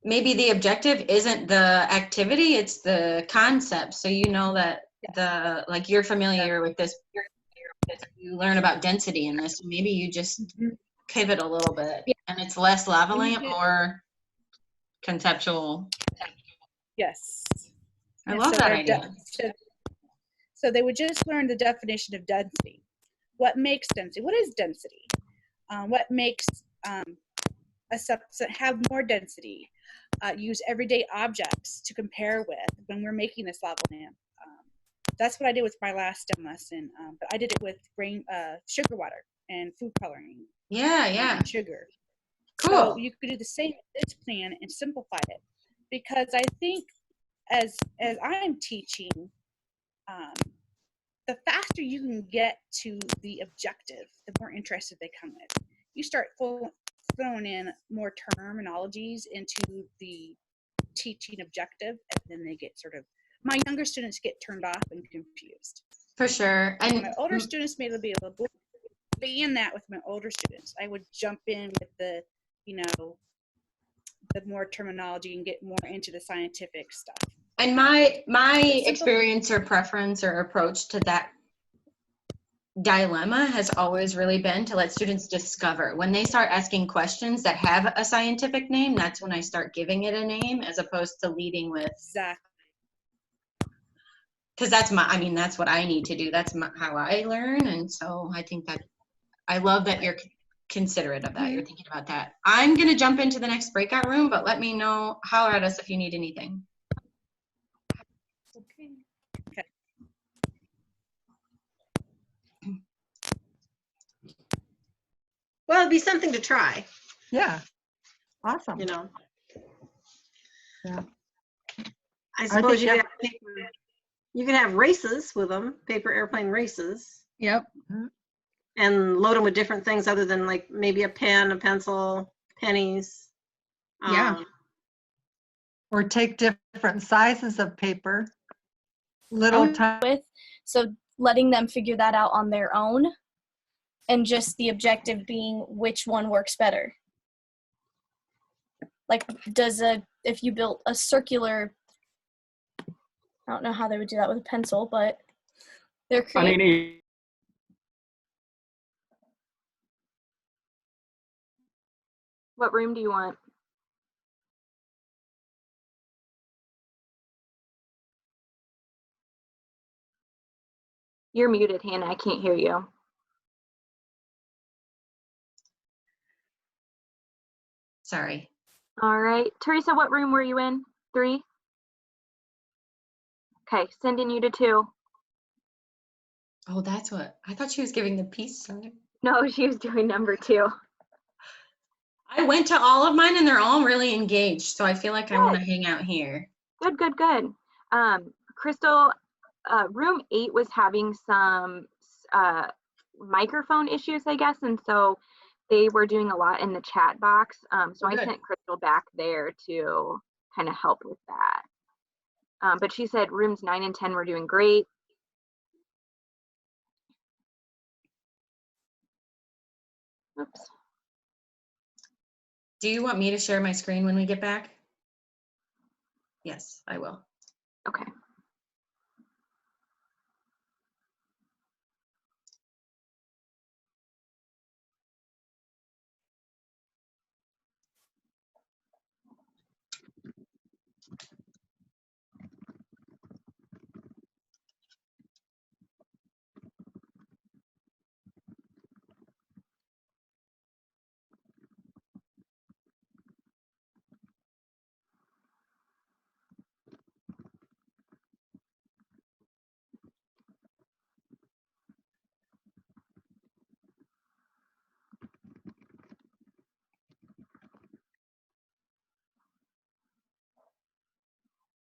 Speaker 1: maybe the objective isn't the activity, it's the concept. So you know that like you're familiar with this, you learn about density in this. Maybe you just pivot a little bit,
Speaker 7: Yeah.
Speaker 1: and it's less leveling,
Speaker 7: do-
Speaker 1: more conceptual.
Speaker 7: Yes.
Speaker 1: I
Speaker 7: And
Speaker 1: love
Speaker 7: so
Speaker 1: that
Speaker 7: their
Speaker 1: idea.
Speaker 7: so they would just learn the definition of density. What makes density? What is density? What makes a subset have more density? Use everyday objects to compare with when we're making this lava lamp. That's what I did with my last STEM lesson, but I did it with sugar water and food coloring.
Speaker 1: Yeah.
Speaker 7: And sugar.
Speaker 1: Cool.
Speaker 7: So you could do the same with this plan and simplify it, because I think as I'm teaching, the faster you can get to the objective, the more interested they come with. You start throwing in more terminologies into the teaching objective, and then they get my younger students get turned off and confused.
Speaker 1: For sure. And
Speaker 7: my older students may be able to be in that with my older students. I would jump in with the more terminology and get more into the scientific stuff.
Speaker 1: And my experience or preference or approach to that dilemma has always really been to let students discover. When they start asking questions that have a scientific name, that's when I start giving it a name, as opposed to leading with.
Speaker 7: Exactly.
Speaker 1: Because that's what I need to do. That's how I learn. And so I think that I love that you're considerate of that.
Speaker 7: Mm-hmm.
Speaker 1: You're thinking about that. I'm going to jump into the next breakout room, but let me know, holler at us if you need anything.
Speaker 7: Okay.
Speaker 9: Well, it'd be something to try.
Speaker 10: Yeah. Awesome.
Speaker 9: You know.
Speaker 10: Yeah.
Speaker 9: I suppose you could have races with them, paper airplane races.
Speaker 10: Yep.
Speaker 9: And load them with different things other than like maybe a pen, a pencil, pennies.
Speaker 10: Yeah. Or take different sizes of paper. Little time.
Speaker 11: So letting them figure that out on their own, and just the objective being which one works better. Like, if you built a circular, I don't know how they would do that with a pencil, but they're creative.
Speaker 2: What room do you want? You're muted, Hannah. I can't hear you.
Speaker 1: Sorry.
Speaker 2: All right. Teresa, what room were you in? 3? Okay, sending you to 2.
Speaker 1: Oh, that's what. I thought she was giving the peace sign.
Speaker 2: No, she was doing number 2.
Speaker 1: I went to all of mine and they're all really engaged. So I feel like I want to hang out here.
Speaker 2: Good. Crystal, room 8 was having some microphone issues, I guess. And so they were doing a lot in the chat box. So I sent Crystal back there to kind of help with that. But she said rooms 9 and 10 were doing great. Oops.
Speaker 1: Do you want me to share my screen when we get back? Yes, I will.
Speaker 2: Okay.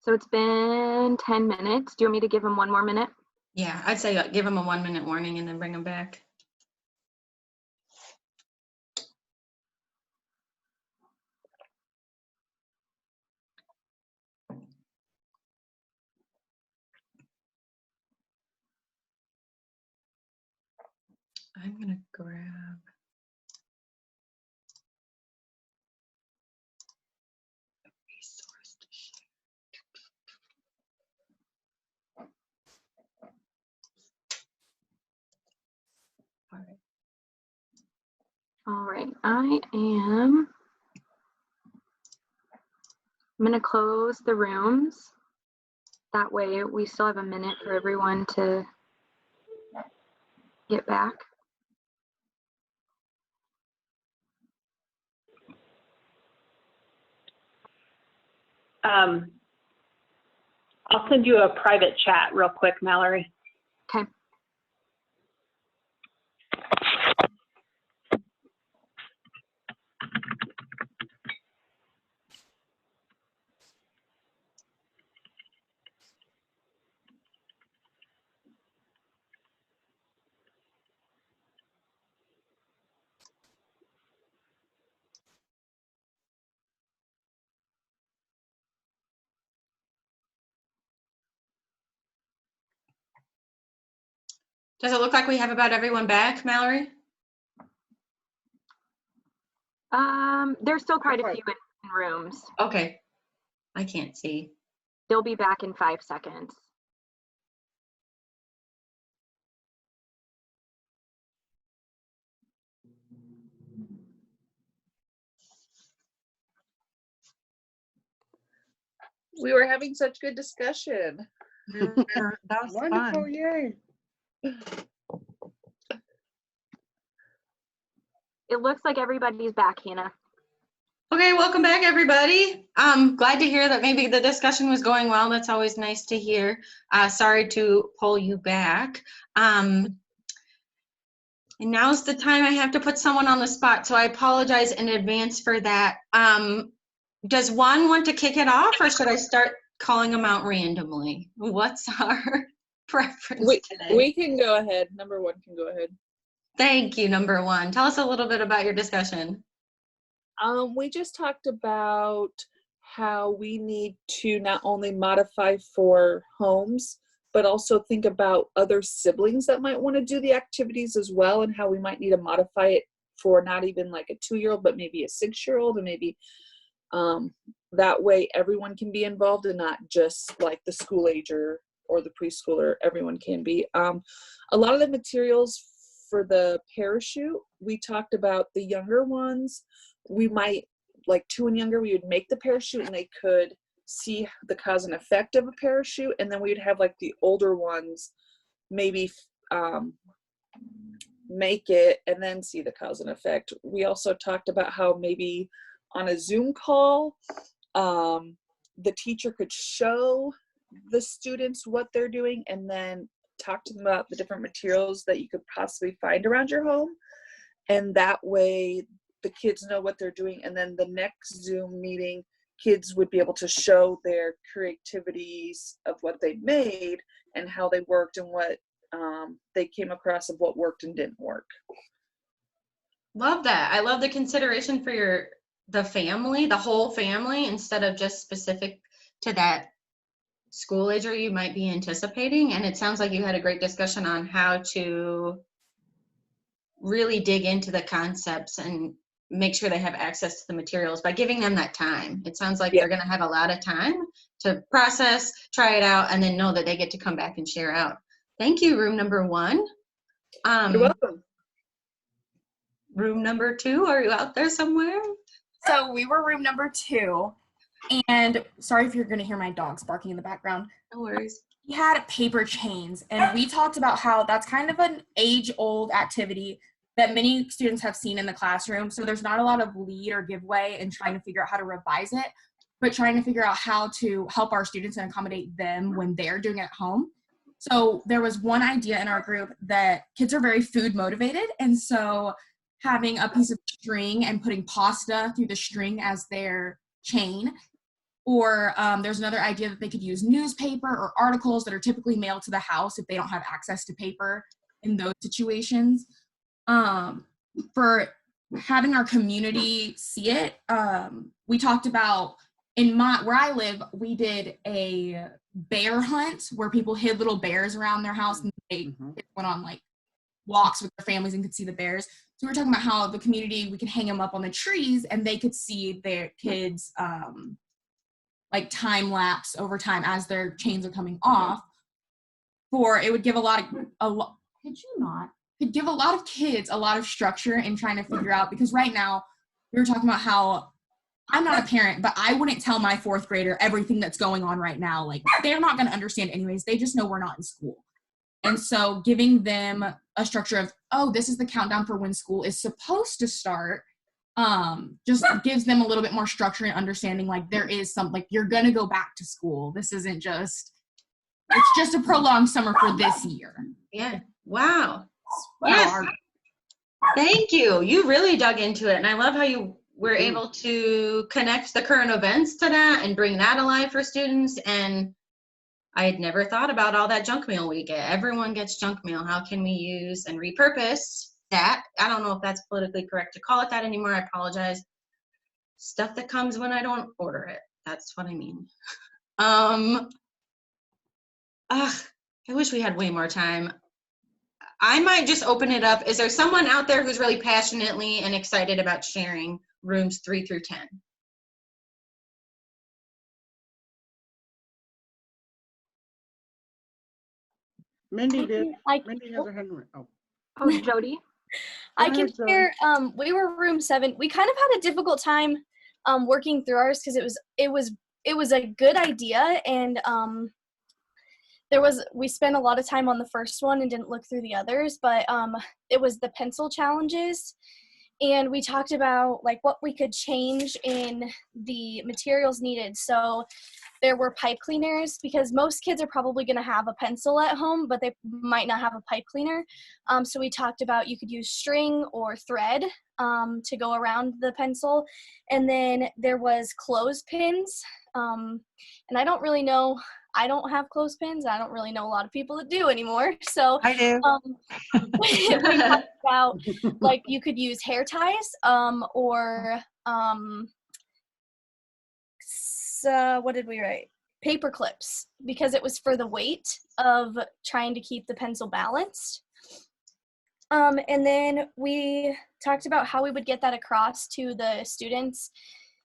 Speaker 2: So it's been 10 minutes. Do you want me to give them 1 more minute?
Speaker 1: Yeah, I'd say give them a 1-minute warning and then bring them back. I'm gonna grab. Resource to share. All right.
Speaker 2: All right, I'm going to close the rooms. That way we still have a minute for everyone to get back.
Speaker 4: I'll send you a private chat real quick, Mallory.
Speaker 2: Okay.
Speaker 1: Does it look like we have about everyone back, Mallory?
Speaker 2: There's still quite a few in rooms.
Speaker 1: Okay. I can't see.
Speaker 2: They'll be back in 5 seconds.
Speaker 12: We were having such good discussion.
Speaker 10: That was
Speaker 3: Wonderful,
Speaker 10: fun.
Speaker 3: yay.
Speaker 2: It looks like everybody's back, Hannah.
Speaker 1: Okay, welcome back, everybody. Glad to hear that maybe the discussion was going well. That's always nice to hear. Sorry to pull you back. And now's the time I have to put someone on the spot, so I apologize in advance for that. Does one want to kick it off, or should I start calling them out randomly? What's our preference today?
Speaker 12: We can go ahead. Number one can go ahead.
Speaker 1: Thank you, number one. Tell us a little bit about your discussion.
Speaker 12: We just talked about how we need to not only modify for homes, but also think about other siblings that might want to do the activities as well, and how we might need to modify it for not even like a 2-year-old, but maybe a 6-year-old, and maybe that way everyone can be involved and not just like the school ager or the preschooler. Everyone can be. A lot of the materials for the parachute, we talked about the younger ones. We might, like 2 and younger, we would make the parachute and they could see the cause and effect of a parachute, and then we'd have like the older ones maybe make it and then see the cause and effect. We also talked about how maybe on a Zoom call, the teacher could show the students what they're doing and then talk to them about the different materials that you could possibly find around your home. And that way the kids know what they're doing. And then the next Zoom meeting, kids would be able to show their creativities of what they made and how they worked and what they came across of what worked and didn't work.
Speaker 1: Love that. I love the consideration for the family, the whole family, instead of just specific to that school ager you might be anticipating. And it sounds like you had a great discussion on how to really dig into the concepts and make sure they have access to the materials by giving them that time. It sounds like they're going to have a lot of time to process, try it out, and then know that they get to come back and share out. Thank you, room number one.
Speaker 12: You're welcome.
Speaker 1: Room number two, are you out there somewhere?
Speaker 13: So we were room number 2, and sorry if you're going to hear my dogs barking in the background.
Speaker 1: No worries.
Speaker 13: We had paper chains, and we talked about how that's kind of an age-old activity that many students have seen in the classroom. So there's not a lot of lead or giveaway in trying to figure out how to revise it, but trying to figure out how to help our students and accommodate them when they're doing it at home. So there was one idea in our group that kids are very food motivated, and so having a piece of string and putting pasta through the string as their chain. Or there's another idea that they could use newspaper or articles that are typically mailed to the house if they don't have access to paper in those situations. For having our community see it, we talked about, where I live, we did a bear hunt where people hid little bears around their house and they went on like walks with their families and could see the bears. So we were talking about how the community, we could hang them up on the trees and they could see their kids like time lapse over time as their chains are coming off. It would give a lot, could you not? could give a lot of kids a lot of structure in trying to figure out, because right now we were talking about how I'm not a parent, but I wouldn't tell my 4th grader everything that's going on right now. Like, they're not going to understand anyways. They just know we're not in school. And so giving them a structure of, oh, this is the countdown for when school is supposed to start, just gives them a little bit more structure and understanding, like, there is something, like, you're going to go back to school. This isn't just, it's just a prolonged summer for this year.
Speaker 1: Yeah. Wow. Yes. Thank you. You really dug into it. And I love how you were able to connect the current events to that and bring that alive for students. And I had never thought about all that junk mail we get. Everyone gets junk mail. How can we use and repurpose that? I don't know if that's politically correct to call it that anymore. I apologize. Stuff that comes when I don't order it. That's what I mean. I wish we had way more time. I might just open it up. Is there someone out there who's really passionately and excited about sharing rooms 3 through 10?
Speaker 3: Mindy did. Mindy has her hand raised.
Speaker 2: Oh, Jody.
Speaker 11: I can share. We were room 7. We kind of had a difficult time working through ours because it was a good idea, and we spent a lot of time on the first one and didn't look through the others, but it was the pencil challenges, and we talked about like what we could change in the materials needed. So there were pipe cleaners, because most kids are probably going to have a pencil at home, but they might not have a pipe cleaner. So we talked about you could use string or thread to go around the pencil. And then there was clothespins. And I don't really know, I don't have clothespins. I don't really know a lot of people that do anymore. So
Speaker 10: I do.
Speaker 11: We talked about like you could use hair ties or what did we write? Paper clips, because it was for the weight of trying to keep the pencil balanced. And then we talked about how we would get that across to the students.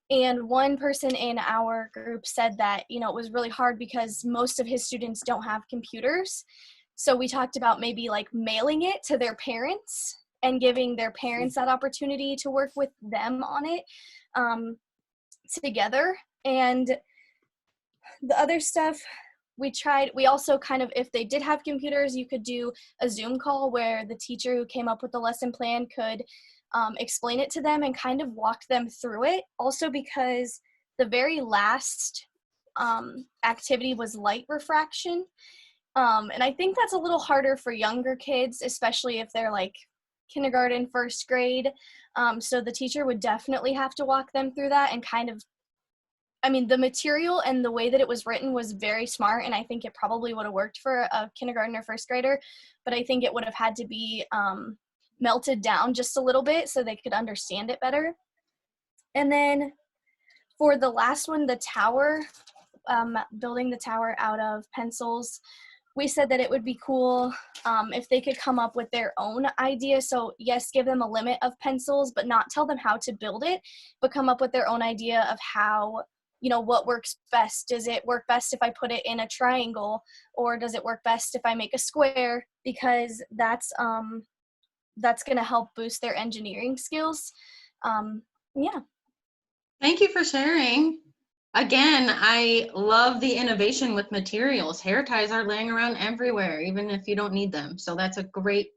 Speaker 11: And one person in our group said that, it was really hard because most of his students don't have computers. So we talked about maybe like mailing it to their parents and giving their parents that opportunity to work with them on it together. And the other stuff we also kind of, if they did have computers, you could do a Zoom call where the teacher who came up with the lesson plan could explain it to them and kind of walk them through it. Also because the very last activity was light refraction. And I think that's a little harder for younger kids, especially if they're like kindergarten, 1st grade. So the teacher would definitely have to walk them through that and kind of, the material and the way that it was written was very smart, and I think it probably would have worked for a kindergarten or 1st grader, but I think it would have had to be melted down just a little bit so they could understand it better. And then for the last one, the tower, building the tower out of pencils, we said that it would be cool if they could come up with their own idea. So yes, give them a limit of pencils, but not tell them how to build it, but come up with their own idea of how, what works best. Does it work best if I put it in a triangle, or does it work best if I make a square? Because that's going to help boost their engineering skills. Yeah.
Speaker 1: Thank you for sharing. Again, I love the innovation with materials. Hair ties are laying around everywhere, even if you don't need them. So that's a great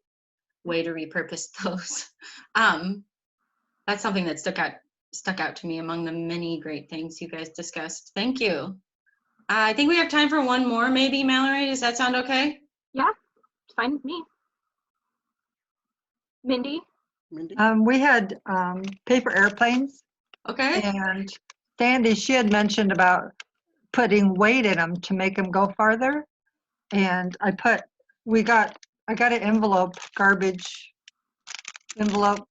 Speaker 1: way to repurpose those. That's something that stuck out to me among the many great things you guys discussed. Thank you. I think we have time for one more, maybe, Mallory. Does that sound okay?
Speaker 2: Yeah, it's fine with me. Mindy?
Speaker 10: We had paper airplanes.
Speaker 1: Okay.
Speaker 10: And Sandy, she had mentioned about putting weight in them to make them go farther. And I got an garbage envelope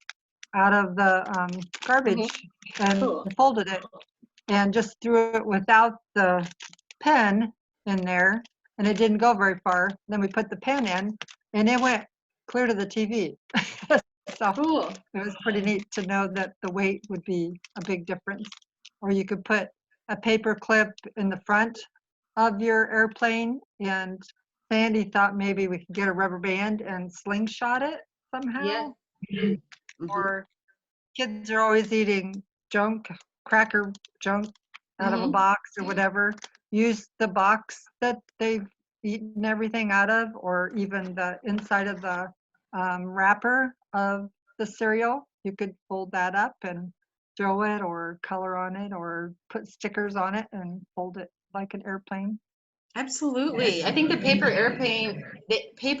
Speaker 10: out of the garbage and folded it and just threw it without the pen in there, and it didn't go very far. Then we put the pen in and it went clear to the TV. So
Speaker 1: cool.
Speaker 10: It was pretty neat to know that the weight would be a big difference. Or you could put a paper clip in the front of your airplane, and Sandy thought maybe we could get a rubber band and slingshot it somehow.
Speaker 3: Mhm.
Speaker 10: Or kids are always eating junk, cracker junk out of a
Speaker 1: Mhm.
Speaker 10: box or whatever. Use the box that they've eaten everything out of, or even the inside of the wrapper of the cereal. You could fold that up and throw it or color on it or put stickers on it and fold it like an airplane.
Speaker 1: Absolutely. I think the paper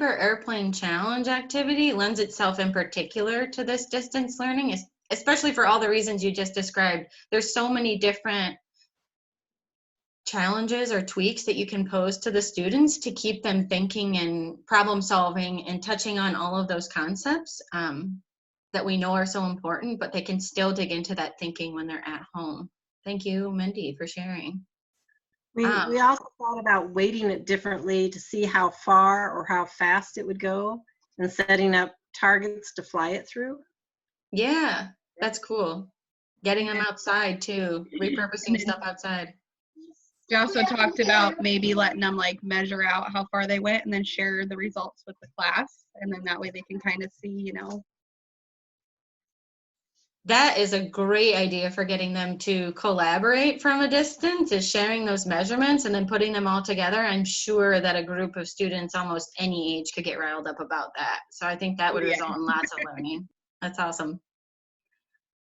Speaker 1: airplane challenge activity lends itself in particular to this distance learning, especially for all the reasons you just described. There's so many different challenges or tweaks that you can pose to the students to keep them thinking and problem solving and touching on all of those concepts that we know are so important, but they can still dig into that thinking when they're at home. Thank you, Mindy, for sharing.
Speaker 9: We also thought about weighting it differently to see how far or how fast it would go and setting up targets to fly it through.
Speaker 1: Yeah, that's cool. Getting them outside too, repurposing stuff outside.
Speaker 14: We also talked about maybe letting them like measure out how far they went and then share the results with the class. And then that way they can kind of see, you know.
Speaker 1: That is a great idea for getting them to collaborate from a distance, is sharing those measurements and then putting them all together. I'm sure that a group of students almost any age could get riled up about that. So I think that would result in lots of learning. That's awesome.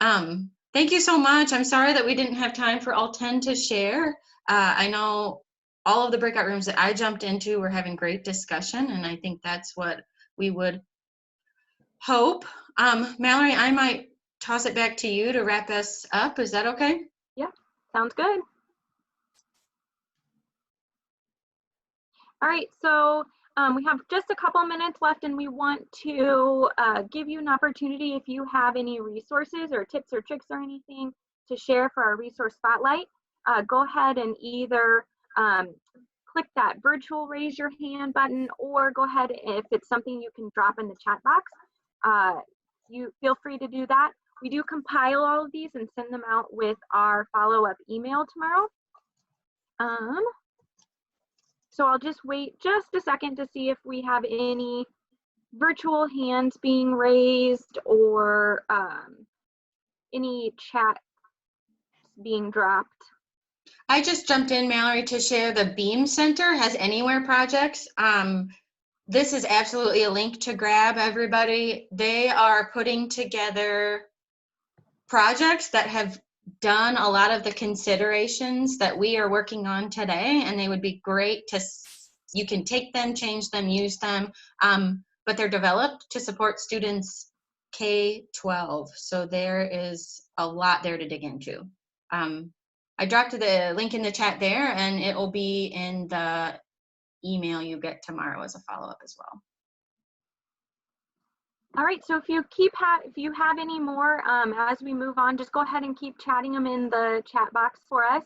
Speaker 1: Thank you so much. I'm sorry that we didn't have time for all 10 to share. I know all of the breakout rooms that I jumped into were having great discussion, and I think that's what we would hope. Mallory, I might toss it back to you to wrap us up. Is that okay?
Speaker 2: Yeah, sounds good. All right, so we have just a couple minutes left, and we want to give you an opportunity, if you have any resources or tips or tricks or anything to share for our resource spotlight, go ahead and either click that virtual raise your hand button, or go ahead, if it's something you can drop in the chat box, you feel free to do that. We do compile all of these and send them out with our follow-up email tomorrow. So I'll just wait just a second to see if we have any virtual hands being raised or any chat being dropped.
Speaker 1: I just jumped in, Mallory, to share the Beam Center has Anywhere projects. This is absolutely a link to grab, everybody. They are putting together projects that have done a lot of the considerations that we are working on today, and they would be great to, you can take them, change them, use them, but they're developed to support students K-12. So there is a lot there to dig into. I dropped the link in the chat there, and it will be in the email you get tomorrow as a follow-up as well.
Speaker 2: All right, so if you have any more as we move on, just go ahead and keep chatting them in the chat box for us.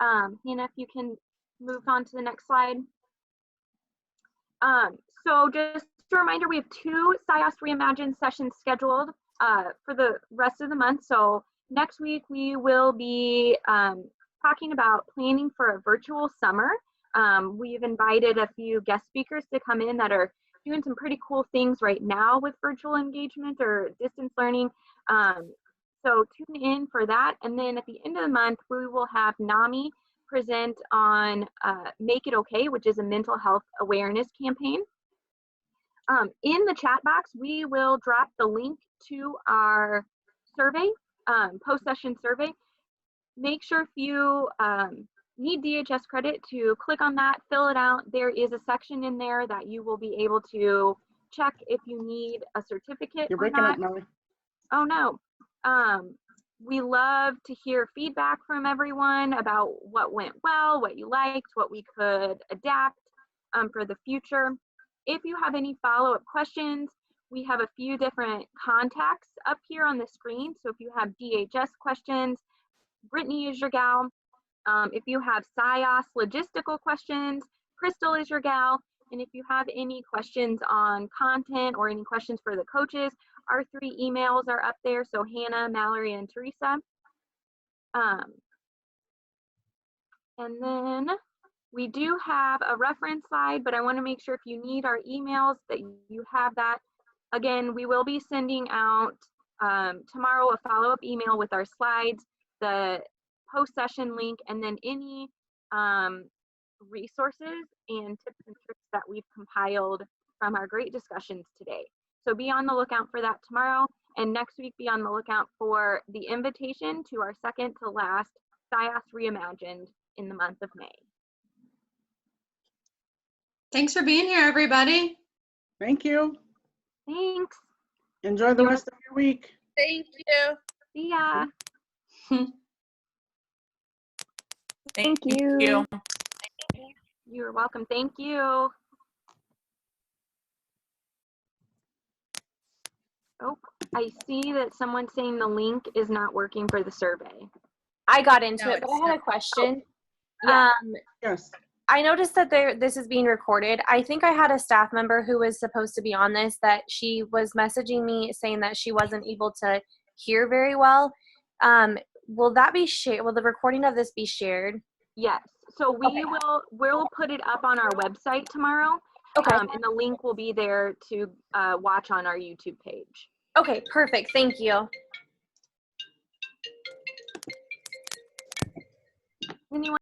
Speaker 2: Hannah, if you can move on to the next slide. So just a reminder, we have 2 CIOST Reimagine sessions scheduled for the rest of the month. So next week we will be talking about planning for a virtual summer. We've invited a few guest speakers to come in that are doing some pretty cool things right now with virtual engagement or distance learning. So tune in for that. And then at the end of the month, we will have NAMI present on Make It Okay, which is a mental health awareness campaign. In the chat box, we will drop the link to our survey, post-session survey. Make sure if you need DHS credit to click on that, fill it out. There is a section in there that you will be able to check if you need a certificate.
Speaker 3: You're breaking up, Melly.
Speaker 2: Oh no. We love to hear feedback from everyone about what went well, what you liked, what we could adapt for the future. If you have any follow-up questions, we have a few different contacts up here on the screen. So if you have DHS questions, Brittany is your gal. If you have CIOST logistical questions, Crystal is your gal. And if you have any questions on content or any questions for the coaches, our 3 emails are up there. So Hannah, Mallory, and Teresa. And then we do have a reference slide, but I want to make sure if you need our emails that you have that Again, we will be sending out tomorrow a follow-up email with our slides, the post-session link, and then any resources and tips and tricks that we've compiled from our great discussions today. So be on the lookout for that tomorrow, and next week be on the lookout for the invitation to our second to last CIOST Reimagined in the month of May.
Speaker 1: Thanks for being here, everybody.
Speaker 3: Thank you.
Speaker 2: Thanks.
Speaker 3: Enjoy the rest of your week.
Speaker 7: Thank you.
Speaker 2: See ya.
Speaker 13: Thank you.
Speaker 2: You're welcome. Thank you. Oh, I see that someone's saying the link is not working for the survey.
Speaker 11: I got into
Speaker 7: No,
Speaker 11: it, but I
Speaker 7: it's
Speaker 11: had a
Speaker 7: not.
Speaker 11: question.
Speaker 2: Yeah.
Speaker 3: Yes.
Speaker 11: I noticed that this is being recorded. I think I had a staff member who was supposed to be on this that she was messaging me saying that she wasn't able to hear very well. Will that be shared? Will the recording of this be shared?
Speaker 2: Yes. So we'll put it up on our website tomorrow.
Speaker 11: Okay.
Speaker 2: And the link will be there to watch on our YouTube page.
Speaker 11: Okay, perfect. Thank you.
Speaker 2: Anyone